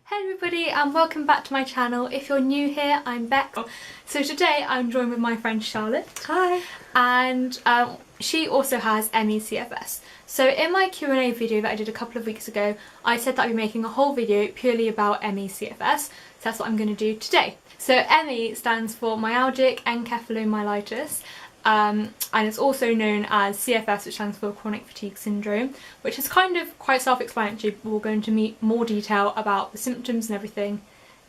Hey everybody and welcome back to my channel. If you're new here, I'm Beck. So today I'm joined with my friend Charlotte. Hi. And she also has Is CFS. So in my Q&A video that I did a couple of weeks ago, I said that I'd be making a whole video purely about Is CFS. So that's what I'm going to do today. So ME stands for myalgic encephalomyelitis. And it's also known as CFS, which stands for chronic fatigue syndrome, which is kind of quite self-explanatory, but we'll go into more detail about the symptoms and everything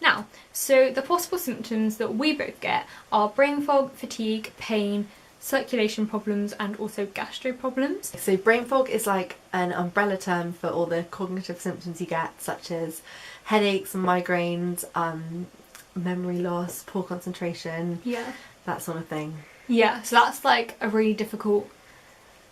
now. So the possible symptoms that we both get are brain fog, fatigue, pain, circulation problems, and also gastro problems. So brain fog is like an umbrella term for all the cognitive symptoms you get, such as headaches and migraines, memory loss, poor concentration, that sort of thing. Yeah, so that's like a really difficult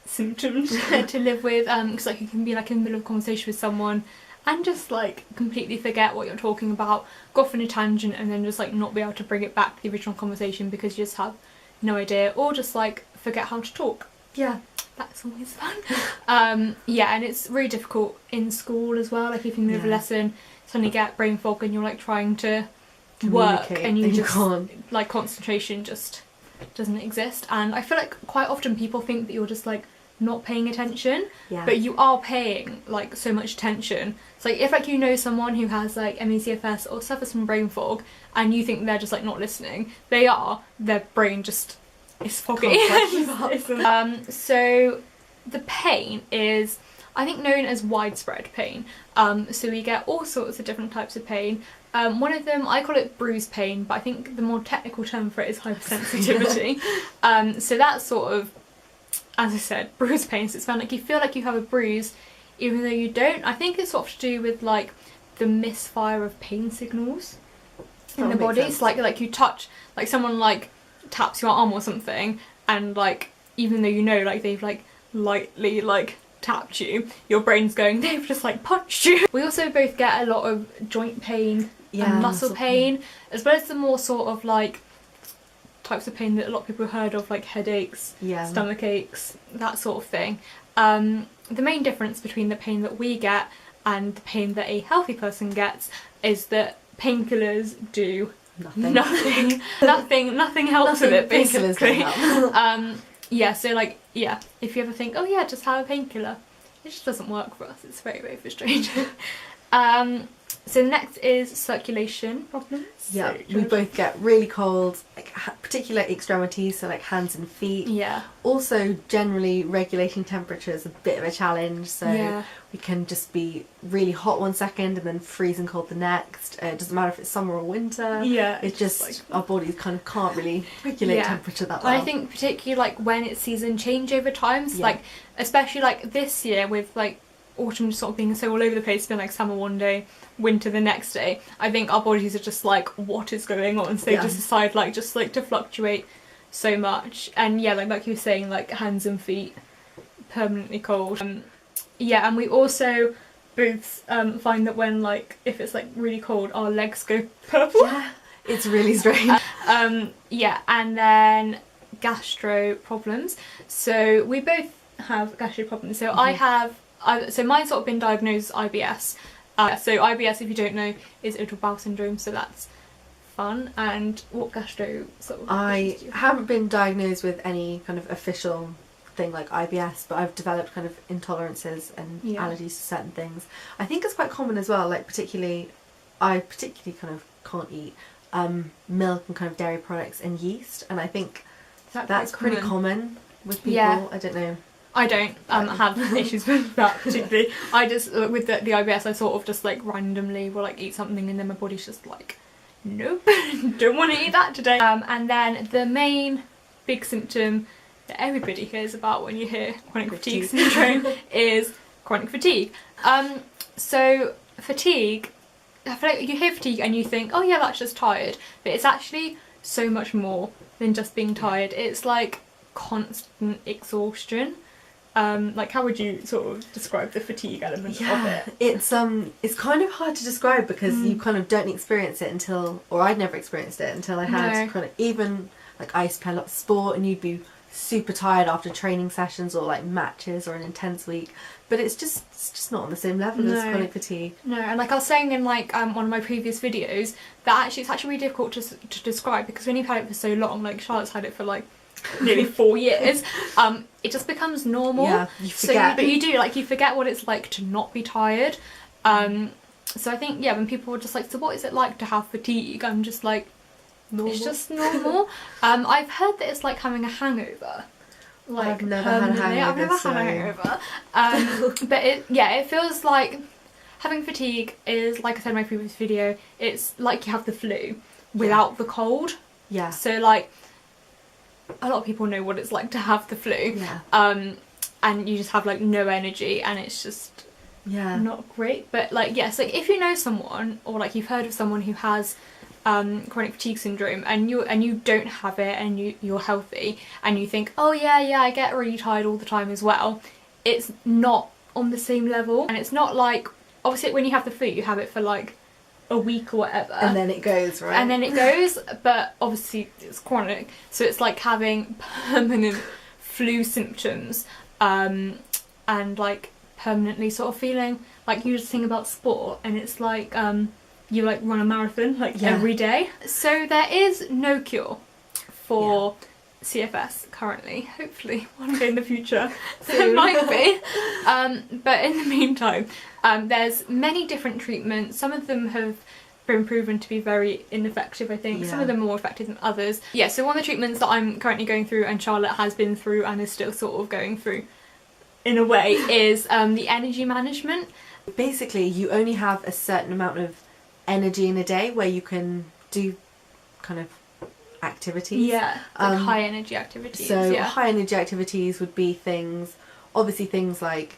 symptom to live with, because like you can be like in the middle of a conversation with someone and just like completely forget what you're talking about, go off on a tangent and then just like not be able to bring it back to the original conversation because you just have no idea, or just like forget how to talk. Yeah. That's always fun. Yeah, and it's really difficult in school as well, like if you're in the middle of a lesson, suddenly get brain fog and you're like trying to work and you just can't. Like concentration just doesn't exist. And I feel like quite often people think that you're just like not paying attention, but you are paying like so much attention. So like if like you know someone who has like ME/CFS or suffers from brain fog and you think they're just like not listening, they are, their brain just is foggy. So the pain is, I think, known as widespread pain. So we get all sorts of different types of pain. One of them, I call it bruise pain, but I think the more technical term for it is hypersensitivity. So that's sort of, as I said, bruise pain. So it's found like you feel like you have a bruise even though you don't. I think it's sort of to do with like the misfire of pain signals in the body. It's like you touch, like someone like taps your arm or something, and like even though you know like they've like lightly like tapped you, your brain's going, they've just like punched you. We also both get a lot of joint pain and muscle pain, as well as the more sort of like types of pain that a lot of people have heard of, like headaches, stomach aches, that sort of thing. The main difference between the pain that we get and the pain that a healthy person gets is that painkillers do nothing. Nothing helps with it, basically. Yeah, so like, yeah, if you ever think, oh yeah, just have a painkiller, it just doesn't work for us. It's very, very frustrating. So next is circulation problems. Yeah, we both get really cold, like particular extremities, so like hands and feet. Yeah. Also, generally regulating temperature is a bit of a challenge, so we can just be really hot one second and then freezing cold the next. It doesn't matter if it's summer or winter. Yeah. It's just like, our bodies kind of can't really regulate temperature that well. I think particularly like when it's season change over time, so like especially like this year with like autumn sort of being so all over the place, been like summer one day, winter the next day, I think our bodies are just like, what is going on? So they just decide like just like to fluctuate so much. And yeah, like you were saying, like hands and feet permanently cold. Yeah, and we also both find that when like if it's like really cold, our legs go purple. Yeah, it's really strange. Yeah, and then gastro problems. So we both have gastro problems. So so mine's sort of been diagnosed as IBS. So IBS, if you don't know, is irritable bowel syndrome, so that's fun. And what gastro sort of... I haven't been diagnosed with any kind of official thing like IBS, but I've developed kind of intolerances and allergies to certain things. I think it's quite common as well, like I particularly kind of can't eat milk and kind of dairy products and yeast, and I think that's pretty common with people. I don't know. I don't have issues with that particularly. I just, with the IBS, I sort of just like randomly will like eat something and then my body's just like, nope, don't want to eat that today. And then the main big symptom that everybody hears about when you hear chronic fatigue syndrome is chronic fatigue. So fatigue, I feel like you hear fatigue and you think, oh yeah, that's just tired, but it's actually so much more than just being tired. It's like constant exhaustion. Like how would you sort of describe the fatigue element of it? It's kind of hard to describe because you kind of don't experience it until, or I'd never experienced it until I had kind of, even like I used to play a lot of sport and you'd be super tired after training sessions or like matches or an intense week, but it's just not on the same level as chronic fatigue. No, and like I was saying in like one of my previous videos, that actually it's actually really difficult to describe, because when you've had it for so long, like Charlotte's had it for like nearly 4 years, it just becomes normal. Yeah, you forget. But you do, like, you forget what it's like to not be tired. So I think, yeah, when people are just like, so what is it like to have fatigue? I'm just like, Normal. it's just normal. I've heard that it's like having a hangover. Like, I've never had a hangover. I've never had a hangover. But it feels like having fatigue is, like I said in my previous video, it's like you have the flu without the cold. Yeah. So like, a lot of people know what it's like to have the flu. Yeah. And you just have like no energy, and it's just not great. But like, yes, like if you know someone, or like you've heard of someone who has chronic fatigue syndrome, and you don't have it, and you're healthy, and you think, oh yeah, I get really tired all the time as well, it's not on the same level. And it's not like, obviously when you have the flu you have it for like a week or whatever, and then it goes, right? And then it goes, but obviously it's chronic, so it's like having permanent flu symptoms, and like permanently sort of feeling like you just think about sport, and it's like you like run a marathon like every day. So there is no cure for CFS currently. Hopefully one day in the future there might be. But in the meantime, there's many different treatments. Some of them have been proven to be very ineffective, I think. Some of them are more effective than others. Yeah, so one of the treatments that I'm currently going through, and Charlotte has been through and is still sort of going through in a way, is the energy management. Basically, you only have a certain amount of energy in a day where you can do kind of activities. Yeah, like high energy activities. So high energy activities would be obviously things like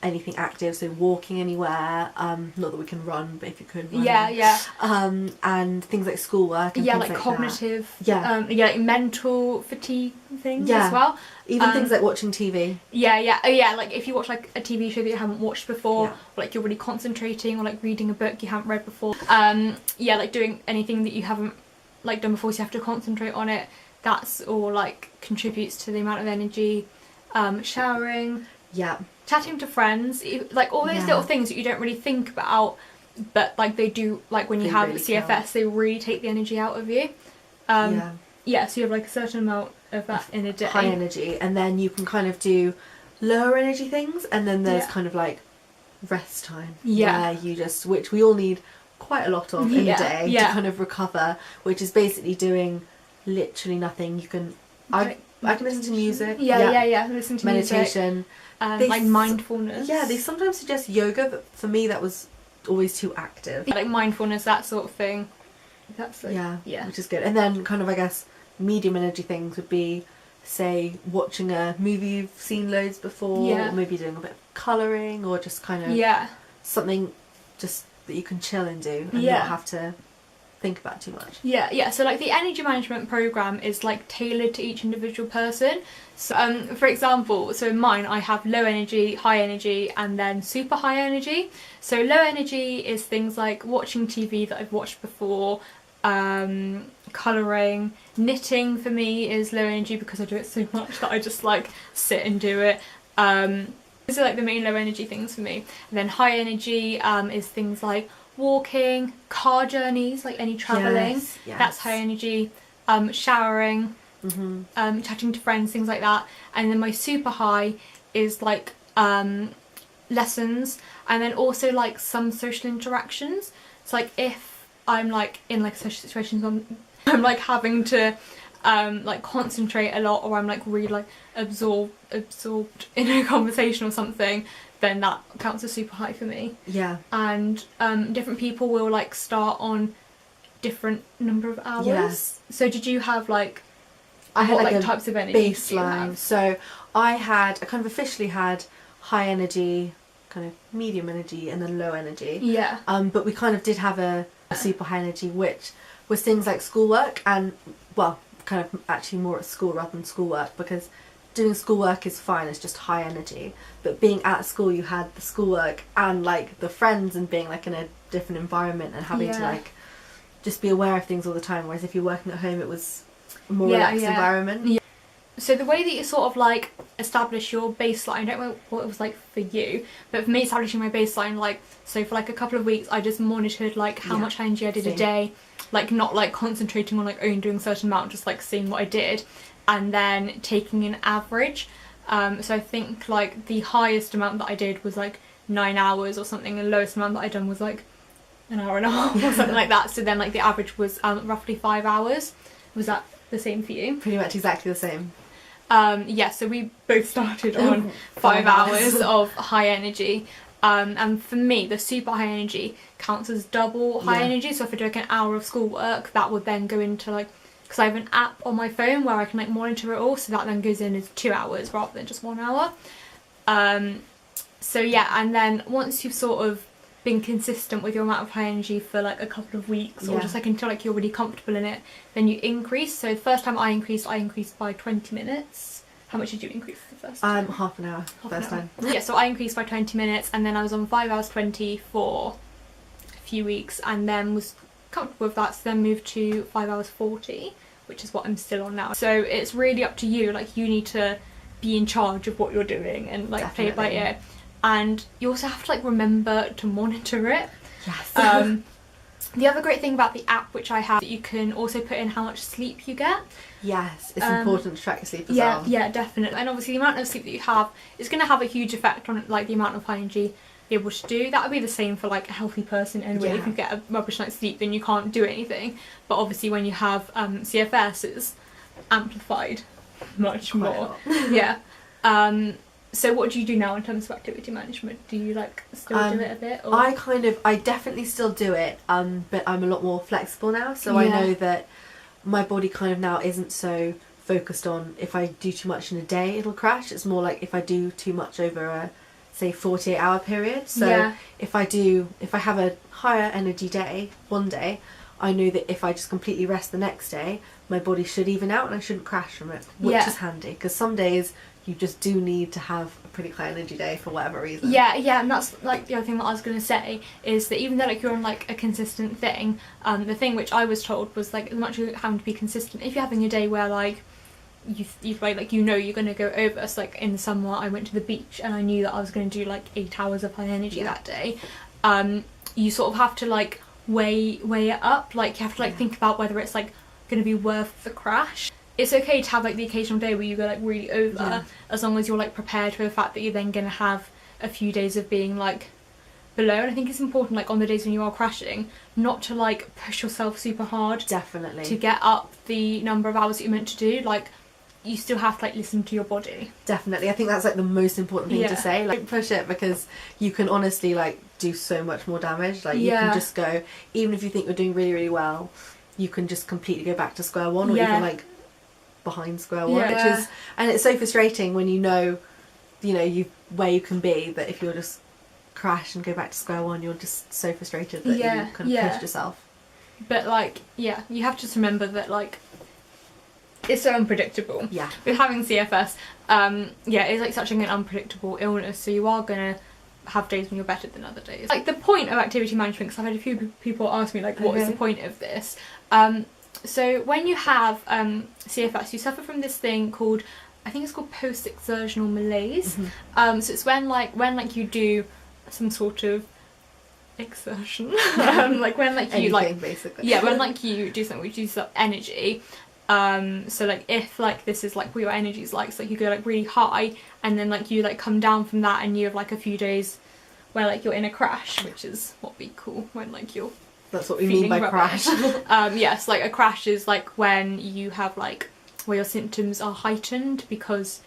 anything active, so walking anywhere, not that we can run, but if you could run. And things like schoolwork and things like cognitive, that. like mental fatigue things as well. Even things like watching TV. Like if you watch like a TV show that you haven't watched before, or like you're really concentrating, or like reading a book you haven't read before. Like doing anything that you haven't like done before, so you have to concentrate on it. That's all like contributes to the amount of energy. Showering. Yeah. Chatting to friends, like all those little things that you don't really think about, but like they do, like when you have really CFS, they really take the energy out of you. So you have like a certain amount of that in a day. High energy, and then you can kind of do lower energy things, and then there's kind of like rest time, where you just, which we all need quite a lot of in a day to kind of recover, which is basically doing literally nothing. You can, I can listen to music. Listen to meditation. Music. Like mindfulness. They sometimes suggest yoga, but for me that was always too active. Like mindfulness, that sort of thing. That's like, which is good. And then kind of, I guess, medium energy things would be, say, watching a movie you've seen loads before, or maybe doing a bit of colouring, or just kind of something just that you can chill and do and not have to think about too much. So like the energy management program is like tailored to each individual person. So for example, so in mine I have low energy, high energy, and then super high energy. So low energy is things like watching TV that I've watched before, colouring, knitting for me is low energy because I do it so much that I just like sit and do it. These are like the main low energy things for me. And then high energy is things like walking, car journeys, like any travelling, that's high energy, showering, chatting to friends, things like that. And then my super high is like lessons, and then also like some social interactions. So like if I'm like in like social situations I'm like having to like concentrate a lot, or I'm like really like absorbed in a conversation or something, then that counts as super high for me. And different people will like start on different number of hours. So did you have like, I had what, like types of energy baseline? So I kind of officially had high energy, kind of medium energy, and then low energy. But we kind of did have a super high energy, which was things like schoolwork, and well, kind of actually more at school rather than schoolwork, because doing schoolwork is fine, it's just high energy, but being at school you had the schoolwork and like the friends and being like in a different environment and having to like just be aware of things all the time, whereas if you're working at home it was a more relaxed environment. So the way that you sort of like establish your baseline, I don't know what it was like for you, but for me establishing my baseline, like, so for like a couple of weeks I just monitored like how much energy I did a day, like not like concentrating on like only doing a certain amount, just like seeing what I did and then taking an average. So I think like the highest amount that I did was like 9 hours or something, and the lowest amount that I done was like an hour and a half or something like that. So then like the average was roughly 5 hours. Was that the same for you? Pretty much exactly the same. Yeah, so we both started on 5 hours of high energy. And for me, the super high energy counts as double high energy. So if I do like an hour of schoolwork, that would then go into like, because I have an app on my phone where I can like monitor it all, so that then goes in as 2 hours rather than just 1 hour. So yeah, and then once you've sort of been consistent with your amount of high energy for like a couple of weeks, or just like until like you're really comfortable in it, then you increase. So the first time I increased by 20 minutes. How much did you increase the first time? Half an hour first time. Yeah, so I increased by 20 minutes, and then I was on 5 hours 20 for a few weeks, and then was comfortable with that, so then moved to 5 hours 40, which is what I'm still on now. So it's really up to you, like you need to be in charge of what you're doing and like play it by ear. And you also have to like remember to monitor it. Yes. The other great thing about the app which I have, that you can also put in how much sleep you get. Yes, it's important to track your sleep as well. Yeah, definitely. And obviously the amount of sleep that you have is going to have a huge effect on like the amount of high energy you're able to do. That would be the same for like a healthy person anyway. If you get a rubbish night's sleep, then you can't do anything. But obviously when you have CFS, it's amplified much more. Yeah. So what do you do now in terms of activity management? Do you like still do it a bit? Or? I definitely still do it, but I'm a lot more flexible now. So I know that my body kind of now isn't so focused on if I do too much in a day it'll crash. It's more like if I do too much over a say 48-hour period. So if I have a higher energy day one day, I know that if I just completely rest the next day, my body should even out and I shouldn't crash from it, which is handy, because some days you just do need to have a pretty high energy day for whatever reason. Yeah, and that's like the other thing that I was going to say, is that even though like you're on like a consistent thing, the thing which I was told was like as much as you're having to be consistent, if you're having a day where like you've like you know you're going to go over, so like in the summer I went to the beach and I knew that I was going to do like 8 hours of high energy that day, you sort of have to like weigh it up, like you have to like think about whether it's like going to be worth the crash. It's okay to have like the occasional day where you go like really over, as long as you're like prepared for the fact that you're then going to have a few days of being like below. And I think it's important like on the days when you are crashing not to like push yourself super hard to get up the number of hours that you're meant to do. Like you still have to like listen to your body. Definitely. I think that's like the most important thing to say, like push it, because you can honestly like do so much more damage. Like you can just go, even if you think you're doing really really well, you can just completely go back to square one, or even like behind square one, which is, and it's so frustrating when you know where you can be, but if you're just crash and go back to square one, you're just so frustrated that you kind of pushed yourself. But like you have to just remember that like it's so unpredictable. With having CFS, it's like such an unpredictable illness, so you are gonna have days when you're better than other days. Like the point of activity management, because I've had a few people ask me like what is the point of this. So when you have CFS, you suffer from this thing called, I think it's called post-exertional malaise. So it's when you do some sort of exertion, like when like you anything, basically. when like you do something which uses up energy. So like if like this is like what your energy is like, so like you go like really high and then like you like come down from that and you have like a few days where like you're in a crash, which is what we call when like you're that's what we mean by rubbish. Crash. Yes, like a crash is like when you have like where your symptoms are heightened because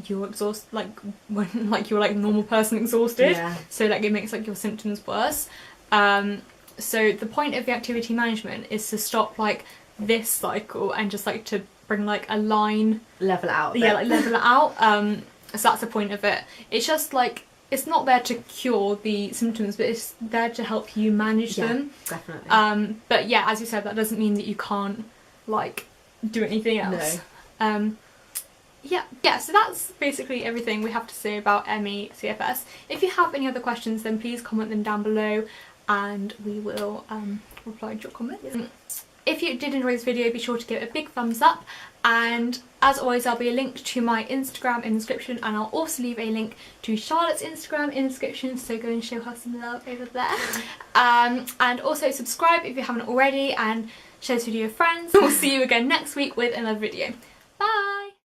you're exhausted, like when like you're like a normal person exhausted. So like it makes like your symptoms worse. So the point of the activity management is to stop like this cycle and just like to bring like a line, level it out. Like level it out. So that's the point of it. It's just like, it's not there to cure the symptoms, but it's there to help you manage them. Definitely. But yeah, as you said, that doesn't mean that you can't like do anything else. So that's basically everything we have to say about ME CFS. If you have any other questions, then please comment them down below and we will reply to your comments. if you did enjoy this video, be sure to give it a big thumbs up, and as always there'll be a link to my Instagram in the description, and I'll also leave a link to Charlotte's Instagram in the description, so go and show her some love over there. And also subscribe if you haven't already, and share this video with friends. We'll see you again next week with another video. Bye!